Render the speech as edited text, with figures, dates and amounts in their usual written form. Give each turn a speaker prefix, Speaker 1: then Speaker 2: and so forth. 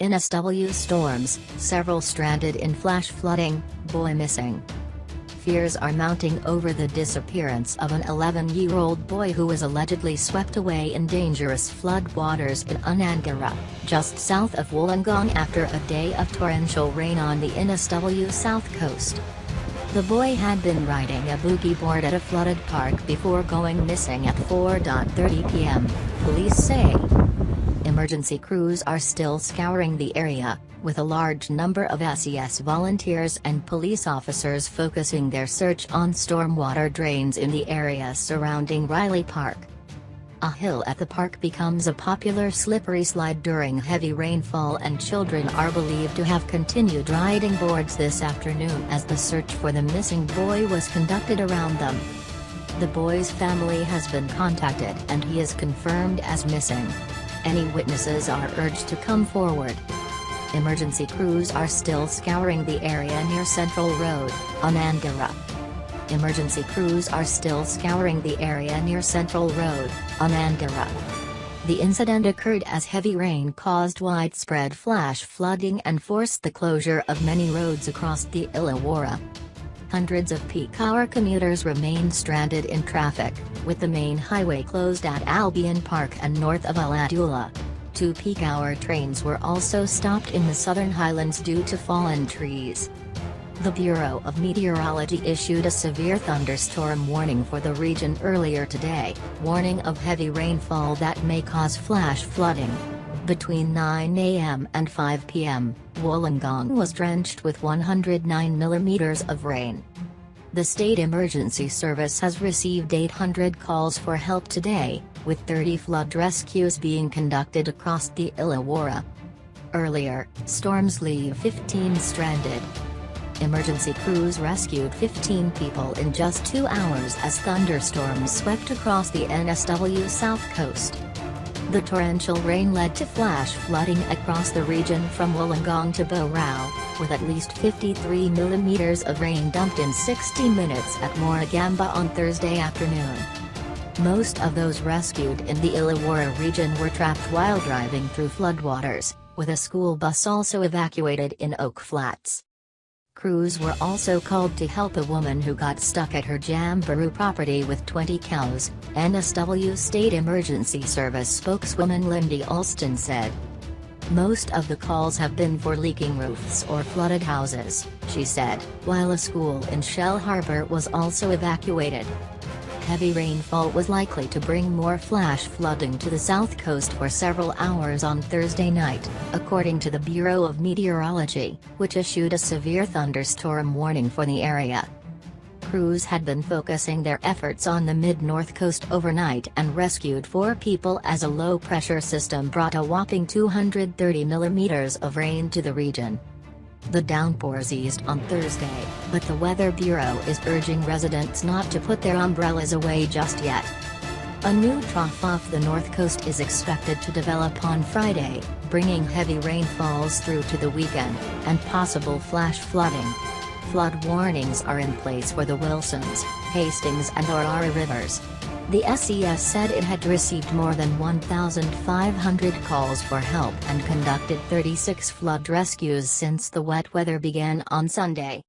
Speaker 1: NSW storms, several stranded in flash flooding, boy missing. Fears are mounting over the disappearance of an 11-year-old boy who was allegedly swept away in dangerous flood waters in Unangara, just south of Wollongong after a day of torrential rain on the NSW south coast. The boy had been riding a boogie board at a flooded park before going missing at 4:30 p.m., police say. Emergency crews are still scouring the area, with a large number of SES volunteers and police officers focusing their search on stormwater drains in the area surrounding Riley Park. A hill at the park becomes a popular slippery slide during heavy rainfall, and children are believed to have continued riding boards this afternoon as the search for the missing boy was conducted around them. The boy's family has been contacted and he is confirmed as missing. Any witnesses are urged to come forward. Emergency crews are still scouring the area near Central Road, Unangara. Emergency crews are still scouring the area near Central Road, Unangara. The incident occurred as heavy rain caused widespread flash flooding and forced the closure of many roads across the Illawarra. Hundreds of peak-hour commuters remain stranded in traffic, with the main highway closed at Albion Park and north of Ulladulla. 2 peak-hour trains were also stopped in the Southern Highlands due to fallen trees. The Bureau of Meteorology issued a severe thunderstorm warning for the region earlier today, warning of heavy rainfall that may cause flash flooding. Between 9 a.m. and 5 p.m., Wollongong was drenched with 109 millimeters of rain. The State Emergency Service has received 800 calls for help today, with 30 flood rescues being conducted across the Illawarra. Earlier, storms leave 15 stranded. Emergency crews rescued 15 people in just 2 hours as thunderstorms swept across the NSW south coast. The torrential rain led to flash flooding across the region from Wollongong to Bowral, with at least 53 millimeters of rain dumped in 60 minutes at Moragamba on Thursday afternoon. Most of those rescued in the Illawarra region were trapped while driving through floodwaters, with a school bus also evacuated in Oak Flats. Crews were also called to help a woman who got stuck at her Jamboree property with 20 cows, NSW State Emergency Service spokeswoman Lindy Alston said. Most of the calls have been for leaking roofs or flooded houses, she said, while a school in Shell Harbour was also evacuated. Heavy rainfall was likely to bring more flash flooding to the south coast for several hours on Thursday night, according to the Bureau of Meteorology, which issued a severe thunderstorm warning for the area. Crews had been focusing their efforts on the mid-north coast overnight and rescued 4 people as a low-pressure system brought a whopping 230 millimeters of rain to the region. The downpours eased on Thursday, but the Weather Bureau is urging residents not to put their umbrellas away just yet. A new trough off the north coast is expected to develop on Friday, bringing heavy rainfalls through to the weekend, and possible flash flooding. Flood warnings are in place for the Wilsons, Hastings and Aurora rivers. The SES said it had received more than 1,500 calls for help and conducted 36 flood rescues since the wet weather began on Sunday.